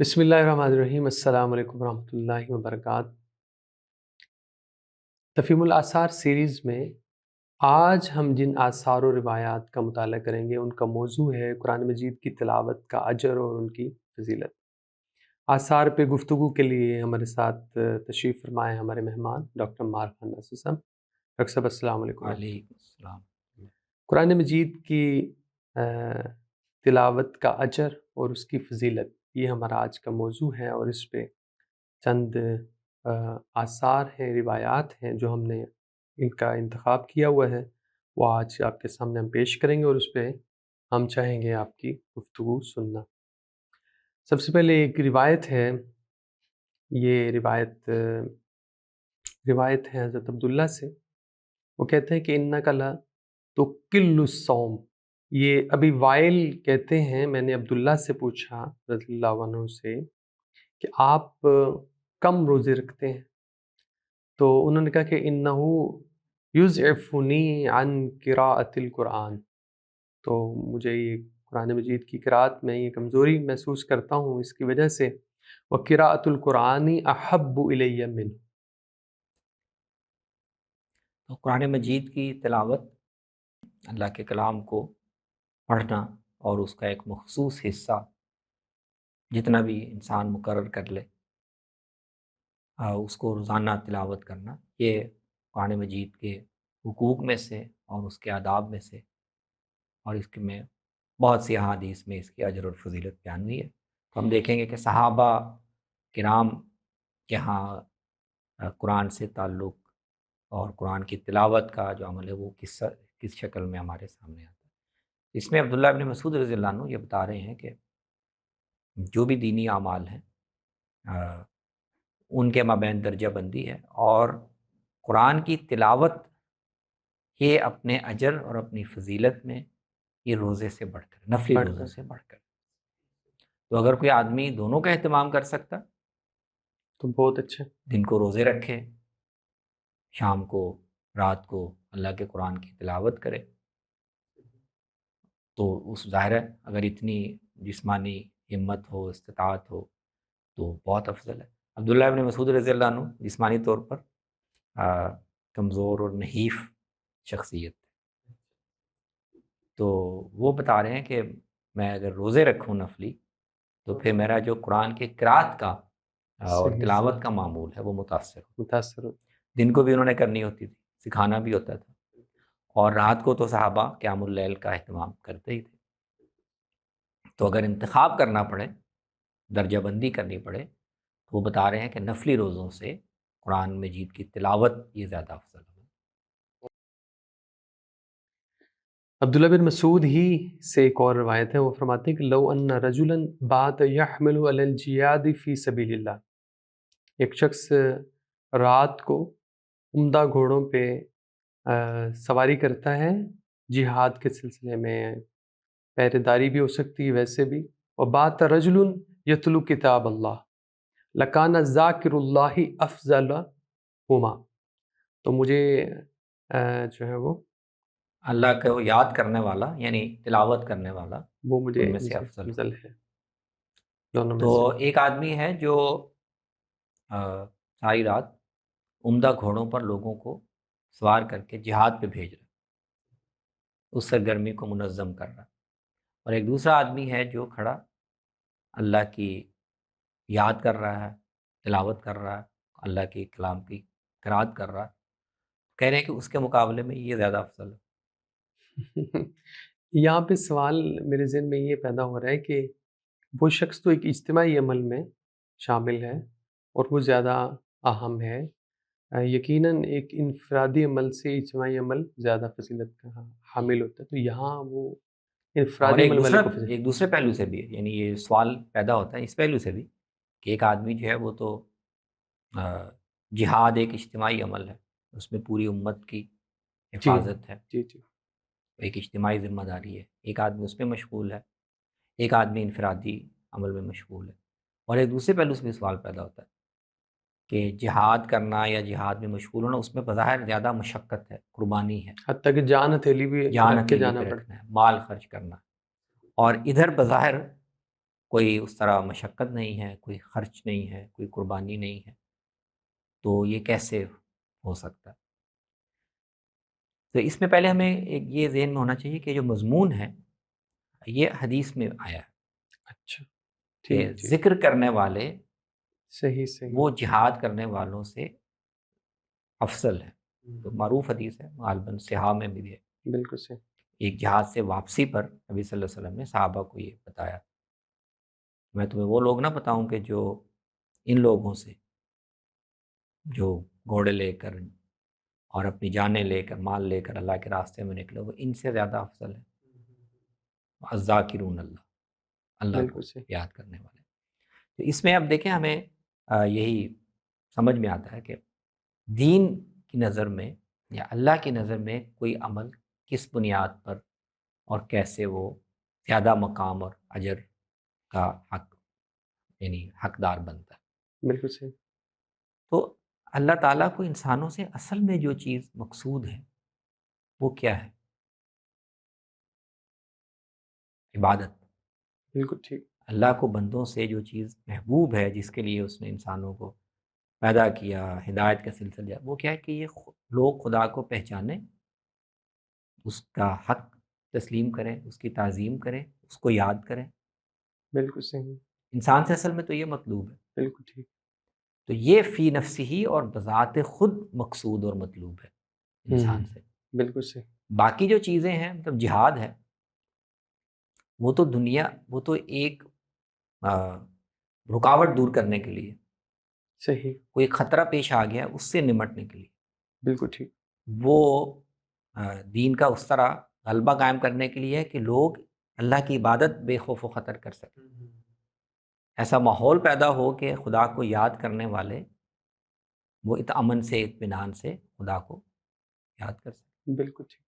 بسم اللہ الرحمن الرحیم۔ السلام علیکم ورحمۃ اللہ وبرکاتہ۔ تفہیم الآثار سیریز میں آج ہم جن آثار و روایات کا مطالعہ کریں گے ان کا موضوع ہے قرآن مجید کی تلاوت کا اجر اور ان کی فضیلت۔ آثار پہ گفتگو کے لیے ہمارے ساتھ تشریف فرمائے ہمارے مہمان ڈاکٹر عمار خان ناصر صاحب۔ ڈاکٹر صاحب السلام علیکم۔ وعلیکم السلام۔ قرآن مجید کی تلاوت کا اجر اور اس کی فضیلت، یہ ہمارا آج کا موضوع ہے، اور اس پہ چند آثار ہیں، روایات ہیں جو ہم نے ان کا انتخاب کیا ہوا ہے، وہ آج آپ کے سامنے ہم پیش کریں گے، اور اس پہ ہم چاہیں گے آپ کی گفتگو سننا۔ سب سے پہلے ایک روایت ہے، یہ روایت ہے حضرت عبداللہ سے۔ وہ کہتے ہیں کہ اِنَّکَ لَتُقِلُّ الصَّوْمَ۔ یہ ابھی وائل کہتے ہیں، میں نے عبداللہ سے پوچھا رضی اللہ عنہ سے کہ آپ کم روزے رکھتے ہیں؟ تو انہوں نے کہا کہ اِنَّهُ يُضْعِفُنِي عَنْ قِرَاءَةِ الْقُرْآنِ، تو مجھے یہ قرآن مجید کی قرأت میں یہ کمزوری محسوس کرتا ہوں، اس کی وجہ سے وَقِرَاءَةُ الْقُرْآنِ أَحَبُّ إِلَيَّ مِنْهُ۔ تو قرآن مجید کی تلاوت، اللہ کے کلام کو پڑھنا اور اس کا ایک مخصوص حصہ جتنا بھی انسان مقرر کر لے، اس کو روزانہ تلاوت کرنا، یہ قرآن مجید کے حقوق میں سے اور اس کے آداب میں سے، اور اس کے میں بہت سی احادیث میں اس کی اجر اور فضیلت بیان ہوئی ہے۔ تو ہم دیکھیں گے کہ صحابہ کرام کے ہاں قرآن سے تعلق اور قرآن کی تلاوت کا جو عمل ہے وہ کس شکل میں ہمارے سامنے آتا ہے۔ اس میں عبداللہ ابن مسعود رضی اللہ عنہ یہ بتا رہے ہیں کہ جو بھی دینی اعمال ہیں ان کے مابین درجہ بندی ہے، اور قرآن کی تلاوت یہ اپنے اجر اور اپنی فضیلت میں یہ روزے سے بڑھ کر، نفلی روزے سے بڑھ کر، تو اگر کوئی آدمی دونوں کا اہتمام کر سکتا تو بہت اچھا۔ دن کو روزے رکھے، شام کو رات کو اللہ کے قرآن کی تلاوت کرے، تو اس ظاہر ہے اگر اتنی جسمانی ہمت ہو، استطاعت ہو تو بہت افضل ہے۔ عبداللہ ابن مسعود رضی اللہ عنہ جسمانی طور پر کمزور اور نحیف شخصیت ہے، تو وہ بتا رہے ہیں کہ میں اگر روزے رکھوں نفلی تو پھر میرا جو قرآن کے قرأت کا اور تلاوت کا معمول ہے وہ متاثر ہو۔ دن کو بھی انہوں نے کرنی ہوتی تھی، سکھانا بھی ہوتا تھا، اور رات کو تو صحابہ قیام اللیل کا اہتمام کرتے ہی تھے۔ تو اگر انتخاب کرنا پڑے، درجہ بندی کرنی پڑے، تو وہ بتا رہے ہیں کہ نفلی روزوں سے قرآن مجید کی تلاوت یہ زیادہ افضل ہے۔ عبداللہ بن مسعود ہی سے ایک اور روایت ہے، وہ فرماتے ہیں کہ لو ان رجلا بات یحمل علی الجیاد فی سبیل اللہ، ایک شخص رات کو عمدہ گھوڑوں پہ سواری کرتا ہے جہاد کے سلسلے میں، پہرے داری بھی ہو سکتی ہے ویسے بھی، وبات رجل یتلو کتاب اللہ لکان ذاکر اللہ افضل ہما، تو مجھے جو ہے وہ اللہ کو یاد کرنے والا یعنی تلاوت کرنے والا وہ مجھے ان میں سے افضل ہے دونوں میں تو سے۔ ایک آدمی ہے جو ساری رات عمدہ گھوڑوں پر لوگوں کو سوار کر کے جہاد پہ بھیج رہا، اس سرگرمی کو منظم کر رہا، اور ایک دوسرا آدمی ہے جو کھڑا اللہ کی یاد کر رہا ہے، تلاوت کر رہا ہے، اللہ کے کلام کی قرأت کر رہا ہے، کہہ رہے ہیں کہ اس کے مقابلے میں یہ زیادہ افضل ہے۔ یہاں پہ سوال میرے ذہن میں یہ پیدا ہو رہا ہے کہ وہ شخص تو ایک اجتماعی عمل میں شامل ہے اور وہ زیادہ اہم ہے، یقیناً ایک انفرادی عمل سے اجتماعی عمل زیادہ فضیلت کا حامل ہوتا ہے، تو یہاں وہ اور انفرادی عمل والے کو ایک دوسرے پہلو سے بھی ہے، یعنی یہ سوال پیدا ہوتا ہے اس پہلو سے بھی کہ ایک آدمی جو ہے وہ تو جہاد ایک اجتماعی عمل ہے، اس میں پوری امت کی حفاظت ہے، جی ایک اجتماعی ذمہ داری ہے، ایک آدمی اس میں مشغول ہے، ایک آدمی انفرادی عمل میں مشغول ہے، اور ایک دوسرے پہلو سے بھی سوال پیدا ہوتا ہے کہ جہاد کرنا یا جہاد میں مشغول ہونا اس میں بظاہر زیادہ مشقت ہے، قربانی ہے، حتیٰ کہ جان ہتھیلی بھی جان رکھ کے ہتھیلی جانا پہ پڑتا رکھنا ہے، مال خرچ کرنا، اور ادھر بظاہر کوئی اس طرح مشقت نہیں ہے، کوئی خرچ نہیں ہے، کوئی قربانی نہیں ہے، تو یہ کیسے ہو سکتا ہے؟ تو اس میں پہلے ہمیں ایک یہ ذہن میں ہونا چاہیے کہ جو مضمون ہے یہ حدیث میں آیا ہے اچھا، کہ ٹھیک ٹھیک، ذکر کرنے والے صحیح صحیح، وہ جہاد کرنے والوں سے افضل ہے۔ تو ہوں، معروف حدیث ہے، غالباً صحاح میں بھی ہے۔ بالکل صحیح، ایک جہاد سے واپسی پر نبی صلی اللہ علیہ وسلم نے صحابہ کو یہ بتایا، میں تمہیں وہ لوگ نہ بتاؤں کہ جو ان لوگوں سے جو گھوڑے لے کر اور اپنی جانیں لے کر، مال لے کر اللہ کے راستے میں نکلے، وہ ان سے زیادہ افضل ہے۔ الذاکرون اللہ، اللہ بالکل کو صحیح، یاد کرنے والے۔ تو اس میں اب دیکھیں ہمیں یہی سمجھ میں آتا ہے کہ دین کی نظر میں یا اللہ کی نظر میں کوئی عمل کس بنیاد پر اور کیسے وہ زیادہ مقام اور اجر کا حق یعنی حقدار بنتا ہے۔ بالکل صحیح، تو اللہ تعالیٰ کو انسانوں سے اصل میں جو چیز مقصود ہے وہ کیا ہے؟ عبادت۔ بالکل ٹھیک، اللہ کو بندوں سے جو چیز محبوب ہے، جس کے لیے اس نے انسانوں کو پیدا کیا، ہدایت کا سلسلہ دیا، وہ کیا ہے کہ یہ لوگ خدا کو پہچانیں، اس کا حق تسلیم کریں، اس کی تعظیم کریں، اس کو یاد کریں۔ بالکل صحیح، انسان سے اصل میں تو یہ مطلوب ہے۔ بالکل ٹھیک، تو یہ فی نفسی ہی اور بذات خود مقصود اور مطلوب ہے ہوں، انسان سے۔ بالکل صحیح، باقی جو چیزیں ہیں، مطلب جہاد ہے، وہ تو دنیا، وہ تو ایک آ، رکاوٹ دور کرنے کے لیے، صحیح، کوئی خطرہ پیش آ گیا اس سے نمٹنے کے لیے، بالکل ٹھیک، وہ دین کا اس طرح غلبہ قائم کرنے کے لیے ہے کہ لوگ اللہ کی عبادت بے خوف و خطر کر سکیں، ایسا ماحول پیدا ہو کہ خدا کو یاد کرنے والے وہ امن سے، اطمینان سے خدا کو یاد کر سکیں۔ بالکل ٹھیک،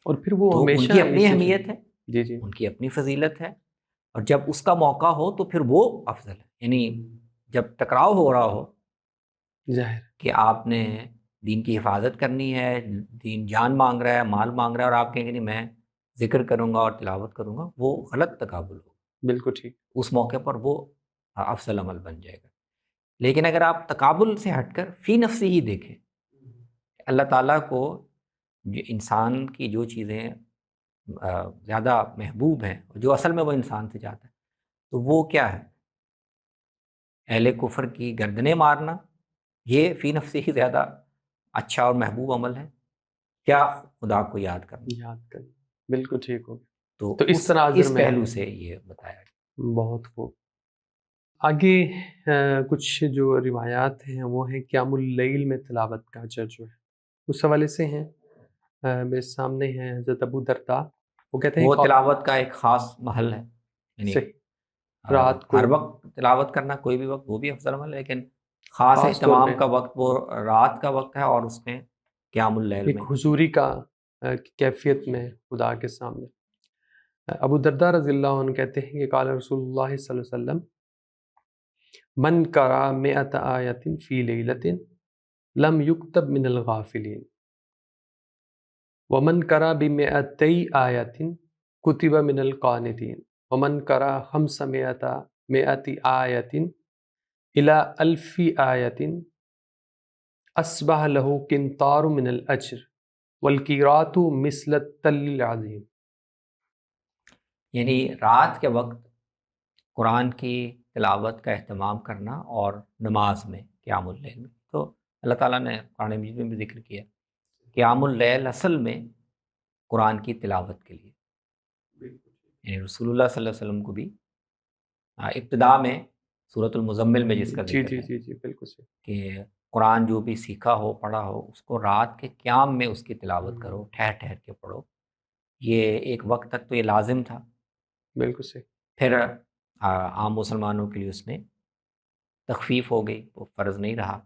اور پھر وہ تو ان ہمیشہ کی یہ اپنی چیزیں، اہمیت ہے، جی جی، ان کی اپنی فضیلت ہے، اور جب اس کا موقع ہو تو پھر وہ افضل ہے۔ یعنی جب ٹکراؤ ہو رہا ہو ظاہر، کہ آپ نے دین کی حفاظت کرنی ہے، دین جان مانگ رہا ہے، مال مانگ رہا ہے، اور آپ کہیں گے نہیں میں ذکر کروں گا اور تلاوت کروں گا، وہ غلط تقابل ہو۔ بالکل ٹھیک، اس موقع پر وہ افضل عمل بن جائے گا۔ لیکن اگر آپ تقابل سے ہٹ کر فی نفسی ہی دیکھیں، اللہ تعالیٰ کو جو انسان کی جو چیزیں زیادہ محبوب ہیں، جو اصل میں وہ انسان سے چاہتا ہے، تو وہ کیا ہے؟ اہل کفر کی گردنیں مارنا، یہ فی نفسی ہی زیادہ اچھا اور محبوب عمل ہے کیا خدا کو یاد کرنا؟ یاد کریں، بالکل ٹھیک ہو گیا، تو تو اس تناظر اس میں پہلو سے یہ بتایا گیا۔ بہت خوب، آگے کچھ جو روایات ہیں وہ ہیں قیام اللیل میں تلاوت کا اجر جو ہے اس حوالے سے ہیں، میرے سامنے ہیں حضرت ابو درداء، وہ کہتے ہیں وہ تلاوت کا ایک خاص محل ہے، یعنی صحیح، رات کو ہر وقت تلاوت کرنا کوئی بھی وقت وہ بھی افضل عمل ہے، لیکن خاص خاص طور اہتمام پہ کا وقت وہ رات کا وقت ہے، اور اس میں قیام اللیل ایک میں۔ حضوری کا کیفیت میں خدا کے سامنے، ابو درداء رضی اللہ عنہ کہتے ہیں کہ قال رسول اللہ صلی اللہ علیہ وسلم من قرأ مئۃ آیۃ فی لیلۃ لم یکتب من الغافلین ومن قرأ بمئتی آیۃ کتب من القانتین ومن قرأ خمسمائۃ آیۃ الی الف آیۃ اصبح له قنطار من الاجر والقیرات مثل التل العظیم۔ یعنی رات کے وقت قرآن کی تلاوت کا اہتمام کرنا اور نماز میں قیام اللیل میں، تو اللہ تعالیٰ نے قرآن مجید میں بھی ذکر کیا قیام اللیل اصل میں قرآن کی تلاوت کے لیے، یعنی رسول اللہ صلی اللہ علیہ وسلم کو بھی ابتدا میں سورۃ المزمل میں جس کا جی ذکر جی ہے جی جی بالکل صحیح، کہ قرآن جو بھی سیکھا ہو، پڑھا ہو، اس کو رات کے قیام میں اس کی تلاوت کرو، ٹھہر ٹھہر کے پڑھو۔ یہ ایک وقت تک تو یہ لازم تھا، بالکل صحیح، پھر عام مسلمانوں کے لیے اس میں تخفیف ہو گئی، وہ فرض نہیں رہا۔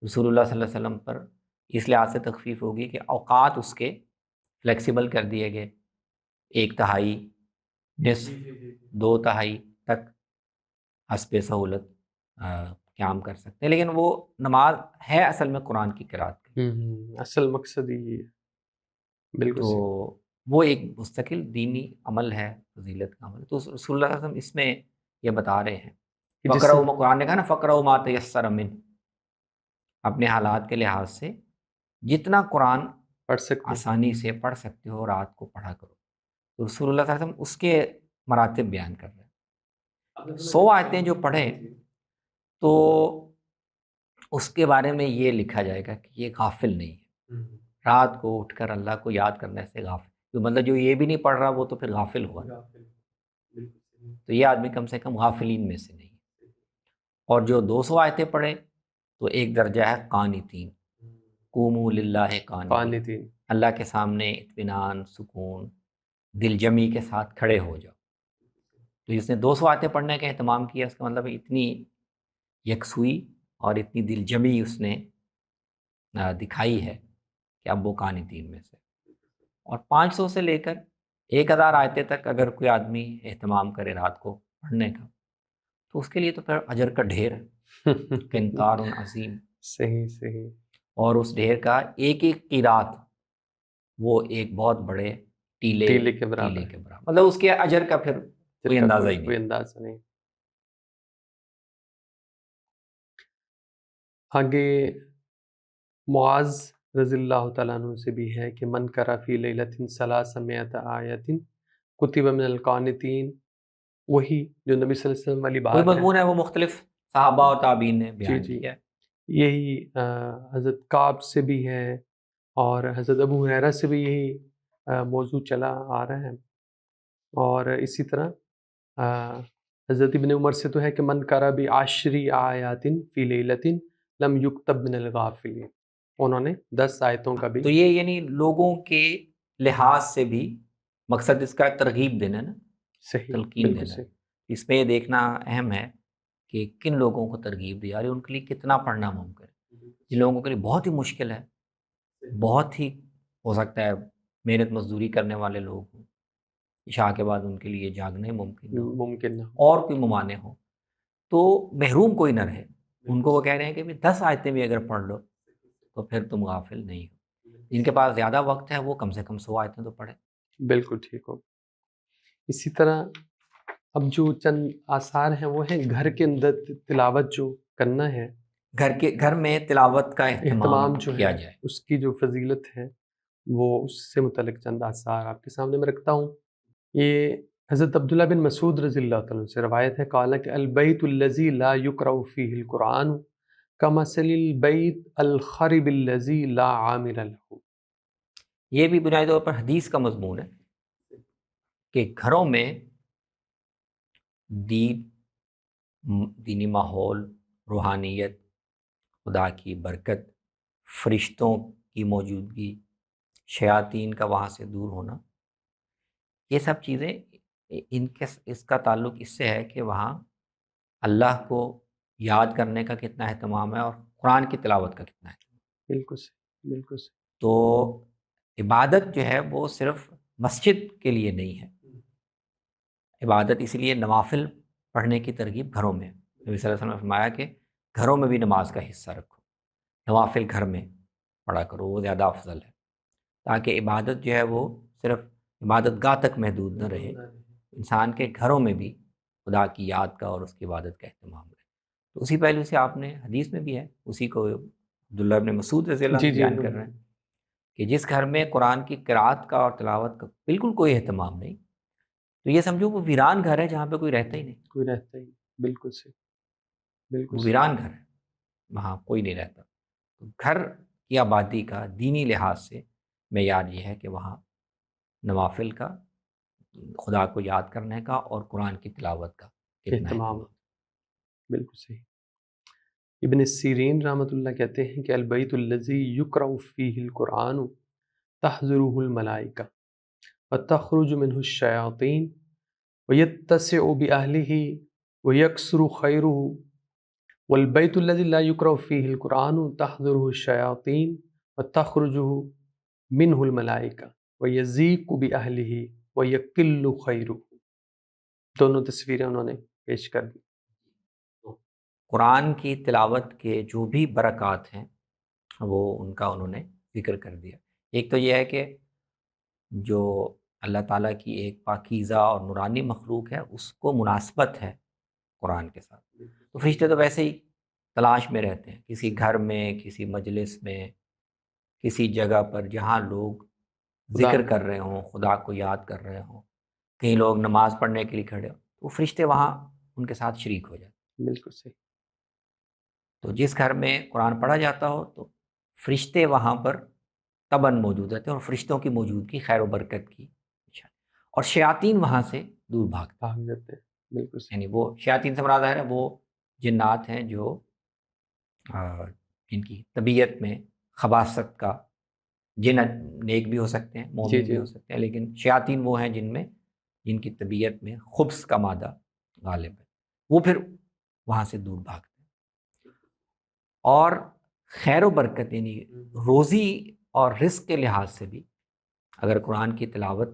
رسول اللہ صلی اللہ علیہ وسلم پر اس لحاظ سے تخفیف ہوگی کہ اوقات اس کے فلیکسیبل کر دیے گئے، ایک تہائی، نصف، دو تہائی تک حسب سہولت قیام کر سکتے ہیں، لیکن وہ نماز ہے اصل میں قرآن کی قرأت کی، اصل مقصد ہی ہے، بالکل تو صحیح، وہ ایک مستقل دینی عمل ہے، فضیلت کا عمل ہے۔ تو رسول اللہ صلی اللہ علیہ وسلم اس میں یہ بتا رہے ہیں. کہ جس فقرأ، قرآن نے کہا نا فقرأ ما تیسر من، اپنے حالات کے لحاظ سے جتنا قرآن پڑھ سکتے ہیں. آسانی سے پڑھ سکتے ہو رات کو پڑھا کرو. تو رسول اللہ صلی اللہ علیہ وسلم اس کے مراتب بیان کر رہے ہیں. 100 آیتیں جو پڑھیں تو اس کے بارے میں یہ لکھا جائے گا کہ یہ غافل نہیں ہے. رات کو اٹھ کر اللہ کو یاد کرنے سے غافل، جو مطلب جو یہ بھی نہیں پڑھ رہا وہ تو پھر غافل ہوا. تو یہ آدمی کم سے کم غافلین میں سے نہیں. اور جو 200 آیتیں پڑھے تو ایک درجہ ہے قانتین، قوموا للہ قانتین، قانتین. اللہ کے سامنے اطمینان، سکون، دل جمی کے ساتھ کھڑے ہو جاؤ. تو جس نے 200 آیتیں پڑھنے کا اہتمام کیا، اس کا مطلب اتنی یکسوئی اور اتنی دل جمی اس نے دکھائی ہے کہ اب وہ قانتین میں سے. اور 500 سے لے کر 1000 آیتیں تک اگر کوئی آدمی اہتمام کرے رات کو پڑھنے کا تو اس کے لیے تو پھر اجر کا ڈھیر ہے، قنطار عظیم. صحیح صحیح. اور اس ڈھیر کا ایک ایک قرات وہ ایک بہت بڑے ٹیلے کے برابر ہے. مطلب اس کے اجر کا پھر کوئی اندازہ ہی کوئی نہیں. اندازہ نہیں. آگے معاذ رضی اللہ تعالیٰ عنہ سے بھی ہے کہ من قرأ فی لیلۃ 300 آیۃ کتب من القانتین. وہی جو نبی صلی اللہ علیہ وسلم والی کوئی بات ہے. مضمون ہے وہ مختلف صحابہ اور تابعین نے بیان جی. کیا ہے. یہی حضرت کعب سے بھی ہے اور حضرت ابو ہریرہ سے بھی یہی موضوع چلا آ رہا ہے. اور اسی طرح حضرت ابن عمر سے تو ہے کہ من قرأ بعشر آیات فی لیلۃ لم یکتب من الغافلین. انہوں نے 10 آیتوں کا بھی. تو یہ یعنی لوگوں کے لحاظ سے بھی مقصد اس کا ترغیب دینا نا، صحیح، تلقین بالکل دینا. صحیح. اس میں یہ دیکھنا اہم ہے کہ کن لوگوں کو ترغیب دی جا رہی ہے، ان کے لیے کتنا پڑھنا ممکن ہے. جن لوگوں کے لیے بہت ہی مشکل ہے، بہت ہی ہو سکتا ہے محنت مزدوری کرنے والے لوگ ہوں، عشاء کے بعد ان کے لیے جاگنا ہی ممکن نہ ہو، ممکن نہ ہو. اور کوئی ممانع ہو، تو محروم کوئی نہ رہے. ان کو وہ کہہ رہے ہیں کہ 10 آیتیں بھی اگر پڑھ لو تو پھر تم غافل نہیں ہو. جن کے پاس زیادہ وقت ہے وہ کم سے کم 100 آیتیں تو پڑھیں. بالکل ٹھیک ہو. اسی طرح اب جو چند آثار ہیں وہ ہیں گھر کے اندر تلاوت جو کرنا ہے، گھر میں تلاوت کا اہتمام جو کیا ہے جائے. اس کی جو فضیلت ہے وہ اس سے متعلق چند آثار آپ کے سامنے میں رکھتا ہوں. یہ حضرت عبداللہ بن مسعود رضی اللہ تعالیٰ عنہ سے روایت ہے، قال کہ البیت الذی لا یقرأ فیہ القرآن کمثل البیت الخرب الذی لا عامر لہ. یہ بھی بنیادی طور پر حدیث کا مضمون ہے کہ گھروں میں دینی ماحول، روحانیت، خدا کی برکت، فرشتوں کی موجودگی، شیاطین کا وہاں سے دور ہونا، یہ سب چیزیں اس کا تعلق اس سے ہے کہ وہاں اللہ کو یاد کرنے کا کتنا اہتمام ہے اور قرآن کی تلاوت کا کتنا اہتمام. بالکل صحیح، بالکل صحیح. تو عبادت جو ہے وہ صرف مسجد کے لیے نہیں ہے. عبادت اس لیے نوافل پڑھنے کی ترغیب گھروں میں. نبی صلی اللہ علیہ وسلم نے فرمایا کہ گھروں میں بھی نماز کا حصہ رکھو، نوافل گھر میں پڑھا کرو، وہ زیادہ افضل ہے، تاکہ عبادت جو ہے وہ صرف عبادت گاہ تک محدود نہ رہے، انسان کے گھروں میں بھی خدا کی یاد کا اور اس کی عبادت کا اہتمام رہے. تو اسی پہلو سے آپ نے حدیث میں بھی ہے، اسی کو عبداللہ ابن مسعود رضی اللہ عنہ بیان کر رہے ہیں کہ جس گھر میں قرآن کی قرات کا اور تلاوت کا بالکل کوئی اہتمام نہیں، تو یہ سمجھو وہ ویران گھر ہے جہاں پہ کوئی رہتا ہی نہیں. کوئی رہتا ہی. بالکل صحیح، بالکل وہ صحیح. ویران گھر ہے، وہاں کوئی نہیں رہتا. تو گھر کی آبادی کا دینی لحاظ سے معیار یہ ہے کہ وہاں نوافل کا، خدا کو یاد کرنے کا اور قرآن کی تلاوت کا کتنا اہتمام. اہتمام. بالکل صحیح. ابن سیرین رحمۃ اللہ کہتے ہیں کہ البیت الذی یقرأ فیہ القرآن تحضرہ الملائکہ وتخرج منہ الشیاطین ویتسع بأہلہ ویکثر خیرہ والبیت الذی لا یقرأ فیہ القرآن تحضرہ الشیاطین وتخرج منہ الملائکہ ویضیق بأہلہ ویقل خیرہ. دونوں تصویریں انہوں نے پیش کر دی. قرآن کی تلاوت کے جو بھی برکات ہیں وہ ان کا انہوں نے ذکر کر دیا. ایک تو یہ ہے کہ جو اللہ تعالیٰ کی ایک پاکیزہ اور نورانی مخلوق ہے اس کو مناسبت ہے قرآن کے ساتھ۔ تو فرشتے تو ویسے ہی تلاش میں رہتے ہیں، کسی گھر میں، کسی مجلس میں، کسی جگہ پر جہاں لوگ خدا ذکر کر رہے ہوں، خدا کو یاد کر رہے ہوں، کہیں لوگ نماز پڑھنے کے لیے کھڑے ہوں، تو فرشتے وہاں ان کے ساتھ شریک ہو جاتے ہیں۔ بالکل صحیح، تو جس گھر میں قرآن پڑھا جاتا ہو تو فرشتے وہاں پر تباً موجود رہتے ہیں، اور فرشتوں کی موجودگی خیر و برکت کی نشانی۔ اور شیاطین وہاں سے دور بھاگتے بھاگ جاتے ہیں، بالکل ہیں، صحیح، یعنی وہ شیاطین سے مراد ہے وہ جنات ہیں جو جن کی طبیعت میں خباثت کا، جن نیک بھی ہو سکتے ہیں، جی مومن بھی جی، ہو سکتے ہیں، لیکن شیاطین وہ ہیں جن کی طبیعت میں خبث کا مادہ غالب ہے، وہ پھر وہاں سے دور بھاگتے ہیں۔ اور خیر و برکت یعنی روزی اور رزق کے لحاظ سے بھی اگر قرآن کی تلاوت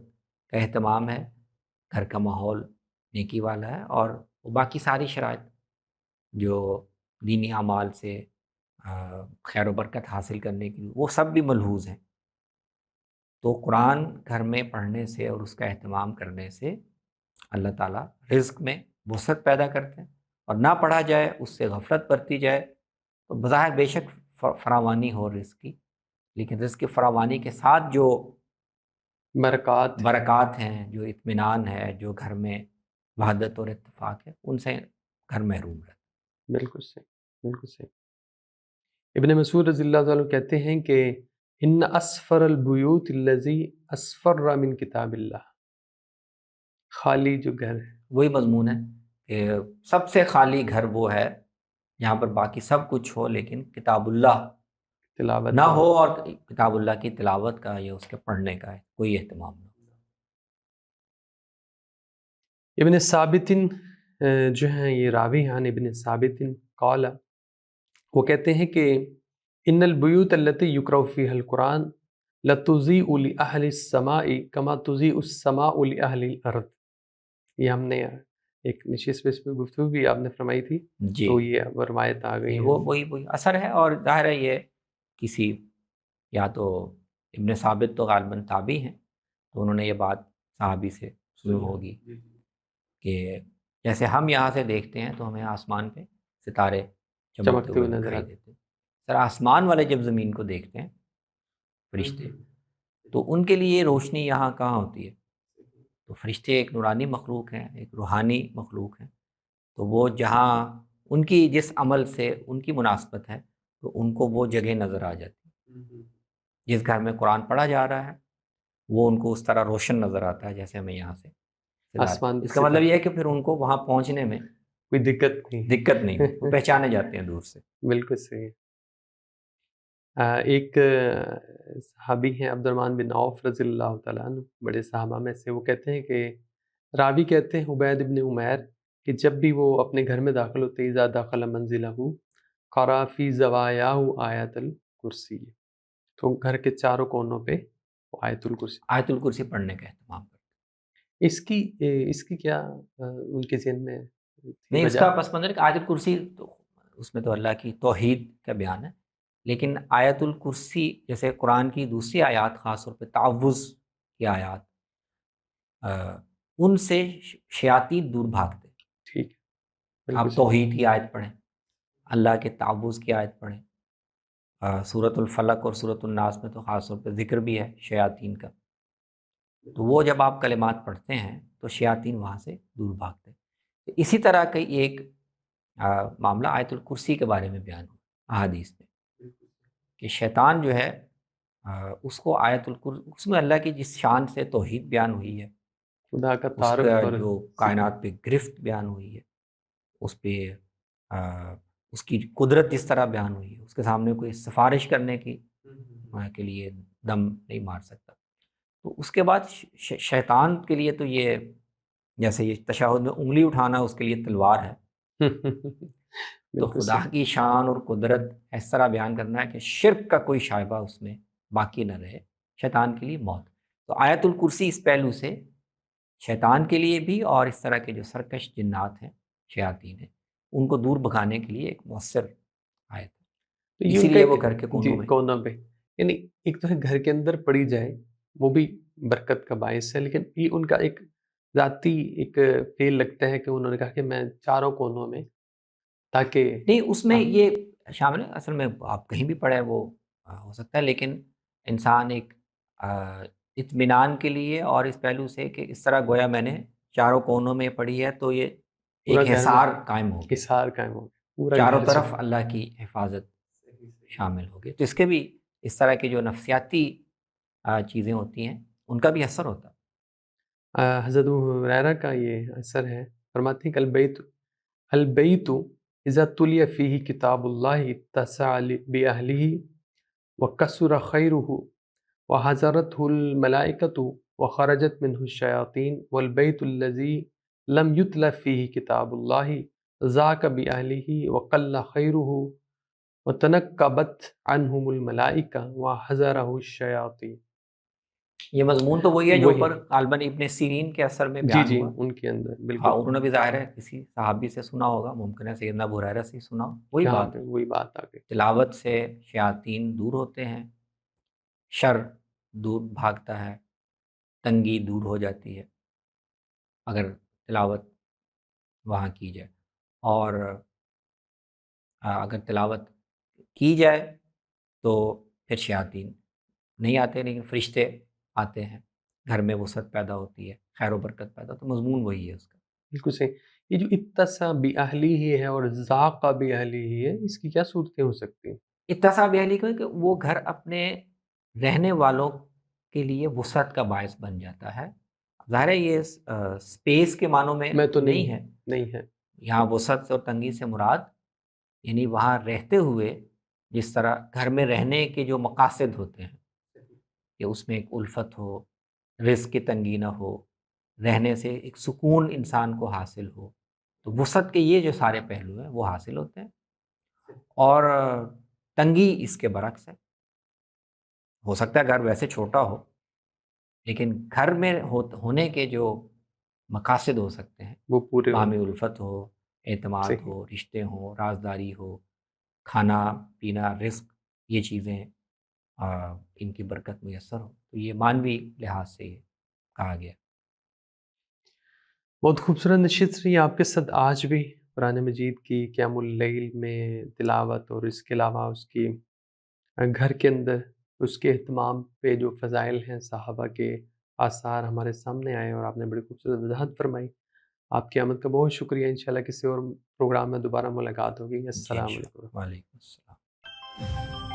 کا اہتمام ہے، گھر کا ماحول نیکی والا ہے، اور باقی ساری شرائط جو دینی اعمال سے خیر و برکت حاصل کرنے کی، وہ سب بھی ملحوظ ہیں۔ تو قرآن گھر میں پڑھنے سے اور اس کا اہتمام کرنے سے اللہ تعالیٰ رزق میں وسعت پیدا کرتے ہیں، اور نہ پڑھا جائے، اس سے غفلت برتی جائے تو بظاہر بے شک فراوانی ہو رزق کی، لیکن رزق کی فراوانی کے ساتھ جو برکات، برکات ہیں، جو اطمینان ہے، جو گھر میں وحدت اور اتفاق ہے، ان سے گھر محروم رہتا ہے۔ بالکل صحیح، بالکل صحیح۔ ابن مسعود رضی اللہ عنہ کہتے ہیں کہ ان اسفر البیوت الذی اسفر من کتاب اللہ، خالی جو گھر ہے، وہی مضمون ہے کہ سب سے خالی گھر وہ ہے جہاں پر باقی سب کچھ ہو لیکن کتاب اللہ تلاوت نہ نہ ہو، ہو۔ اور کتاب اللہ کی تلاوت کا یا اس کے پڑھنے کا کوئی اہتمام نہ ہو۔ ابن ثابت جو ہیں یہ راوی ہیں، ابن ثابت قال، وہ کہتے ہیں کہ ان البیوت التي یقرأ فیها القرآن لتضیء لأہل السماء کما تضیء السماء لأہل الارض۔ یہ ہم نے ایک نشست پہ گفتگو بھی آپ نے فرمائی تھی، جی، تو یہ روایت آ گئی یہ ہے۔ وہی اثر ہے، اور ظاہر ہے یہ کسی، یا تو ابن ثابت تو غالباً تابعی ہیں، تو انہوں نے یہ بات صحابی سے سنی ہوگی کہ جیسے ہم یہاں سے دیکھتے ہیں تو ہمیں آسمان پہ ستارے چمکتے چمکتے ہوئے ہوئے نظر دکھائی آتے دیتے ہیں، سر آسمان والے جب زمین کو دیکھتے ہیں فرشتے، تو ان کے لیے روشنی یہاں کہاں ہوتی ہے؟ تو فرشتے ایک نورانی مخلوق ہیں، ایک روحانی مخلوق ہیں، تو وہ جہاں ان کی جس عمل سے ان کی مناسبت ہے تو ان کو وہ جگہ نظر آ جاتی ہے۔ جس گھر میں قرآن پڑھا جا رہا ہے وہ ان کو اس طرح روشن نظر آتا ہے جیسے ہمیں یہاں سے ستارے۔ آسمان اس کا سے مطلب یہ ہے کہ پھر ان کو وہاں پہنچنے میں کوئی دقت نہیں دقت نہیں ہوتی، وہ پہچانے جاتے ہیں دور سے۔ بالکل صحیح۔ ایک صحابی ہیں عبد الرحمن بن عوف رضی اللہ تعالیٰ عنہ، بڑے صحابہ میں سے، وہ کہتے ہیں کہ راوی کہتے ہیں عبید بن عمیر کہ جب بھی وہ اپنے گھر میں داخل ہوتے اذا دخل منزلہ قرأ فی زوایاہ آیت الکرسی، تو گھر کے چاروں کونوں پہ آیت الکرسی۔ آیت الکرسی پڑھنے کا اہتمام کرتے اس کی کیا ان کے ذہن میں تھی نہیں، اس وجہ؟ کا پس منظر کہ آیت الکرسی تو اس میں تو اللہ کی توحید کا بیان ہے، لیکن آیت الکرسی جیسے قرآن کی دوسری آیات، خاص طور پہ تعوذ کی آیات، ان سے شیاطین دور بھاگتے ہیں۔ ٹھیک ہے، بالکل آپ توحید کی آیت پڑھیں، اللہ کے تعوذ کی آیت پڑھیں، سورۃ الفلق اور سورۃ الناس میں تو خاص طور پہ ذکر بھی ہے شیاطین کا، تو وہ جب آپ کلمات پڑھتے ہیں تو شیاطین وہاں سے دور بھاگتے ہیں۔ تو اسی طرح کا ایک معاملہ آیت الکرسی کے بارے میں بیان ہوا احادیث میں کہ شیطان جو ہے اس کو آیت الکرسی، اس میں اللہ کی جس شان سے توحید بیان ہوئی ہے، خدا کا اس کا تعارف اور جو کائنات پہ گرفت بیان ہوئی ہے، اس پہ اس کی قدرت جس طرح بیان ہوئی ہے، اس کے سامنے کوئی سفارش کرنے کی کے لیے دم نہیں مار سکتا، تو اس کے بعد شیطان کے لیے تو یہ جیسے یہ تشہد میں انگلی اٹھانا اس کے لیے تلوار ہے، تو بالکل خدا صحیح، کی شان اور قدرت اس طرح بیان کرنا ہے کہ شرک کا کوئی شائبہ اس میں باقی نہ رہے، شیطان کے لیے موت۔ تو آیت الکرسی اس پہلو سے شیطان کے لیے بھی، اور اس طرح کے جو سرکش جنات ہیں، شیاطین ہیں، ان کو دور بھگانے کے لیے ایک مؤثر آیت تو ہے، یہ اسی ان کا لیے وہ گھر کے جی کونوں میں کونوں پہ، یعنی ایک تو ہے گھر کے اندر پڑھی جائے وہ بھی برکت کا باعث ہے، لیکن یہ ان کا ایک ذاتی ایک فیل لگتا ہے کہ انہوں نے کہا کہ میں چاروں کونوں میں، تاکہ نہیں، اس میں ہاں، یہ شامل ہے، اصل میں آپ کہیں بھی پڑھیں وہ ہو سکتا ہے، لیکن انسان ایک آ، اطمینان کے لیے اور اس پہلو سے کہ اس طرح گویا میں نے چاروں کونوں میں پڑھی ہے تو یہ پورا ایک گھر میں حصار قائم ہو گیا، حصار قائم ہو گیا، پورا چاروں گھر طرف اللہ کی حفاظت شامل ہو گئی، تو اس کے بھی اس طرح کی جو نفسیاتی چیزیں ہوتی ہیں ان کا بھی اثر ہوتا ہے۔ حضرت ابو ہریرہ کا یہ اثر ہے، فرماتے ہیں کہ البیت اذا تلی فیہ کتاب اللہ اتسع باہلہ وکثر خیرہ وحضرته الملائکۃ وخرجت منہ الشیاطین والبیت الذی لم یتل فیہ کتاب اللہ ضاق باہلہ وقل خیرہ وتنکبت عنہم الملائکہ وحضرہ الشیاطین۔ یہ مضمون تو وہی ہے جو وہی اوپر غالباً ابن سیرین کے اثر میں جی بیان جی ہوا۔ ان کے اندر ہاں، بالکل انہوں نے بھی ظاہر ہے کسی صحابی سے سنا ہوگا، ممکن ہے سیدنا ابو ہریرہ سے ہی سنا ہو، وہی یہاں بات پہ ہے، وہی بات آ گئی۔ تلاوت سے شیاطین دور ہوتے ہیں، شر دور بھاگتا ہے، تنگی دور ہو جاتی ہے اگر تلاوت وہاں کی جائے، اور اگر تلاوت کی جائے تو پھر شیاطین نہیں آتے، لیکن فرشتے آتے ہیں، گھر میں وسعت پیدا ہوتی ہے، خیر و برکت پیدا، تو مضمون وہی ہے اس کا۔ بالکل صحیح۔ یہ جو اتسع باہلہ ہی ہے اور ذاق باہلہ ہی ہے، اس کی کیا صورتیں ہو سکتی ہیں؟ اتساع بیالی کو کہ وہ گھر اپنے رہنے والوں کے لیے وسعت کا باعث بن جاتا ہے، ظاہر ہے یہ اسپیس کے معنوں میں میں تو نہیں ہے، نہیں ہے۔ یہاں وسعت اور تنگی سے مراد یعنی وہاں رہتے ہوئے جس طرح گھر میں رہنے کے جو مقاصد ہوتے ہیں کہ اس میں ایک الفت ہو، رزق کی تنگی نہ ہو، رہنے سے ایک سکون انسان کو حاصل ہو، تو وسعت کے یہ جو سارے پہلو ہیں وہ حاصل ہوتے ہیں، اور تنگی اس کے برعکس ہے۔ ہو سکتا ہے گھر ویسے چھوٹا ہو لیکن گھر میں ہونے کے جو مقاصد ہو سکتے ہیں، وہ پورے ہوں۔ باہمی الفت ہو، اعتماد صحیح۔ ہو، رشتے ہوں، رازداری ہو، کھانا پینا، رزق، یہ چیزیں ان کی برکت میسر ہو، تو یہ مانوی لحاظ سے یہ کہا گیا۔ بہت خوبصورت نشست رہی آپ کے ساتھ آج بھی قرآن مجید کی قیام اللیل میں تلاوت، اور اس کے علاوہ اس کی گھر کے اندر اس کے اہتمام پہ جو فضائل ہیں، صحابہ کے آثار ہمارے سامنے آئے، اور آپ نے بڑی خوبصورت وضاحت فرمائی۔ آپ کی آمد کا بہت شکریہ، انشاءاللہ کسی اور پروگرام میں دوبارہ ملاقات ہوگی۔ جی السلام علیکم۔ انشاءاللہ، وعلیکم السلام۔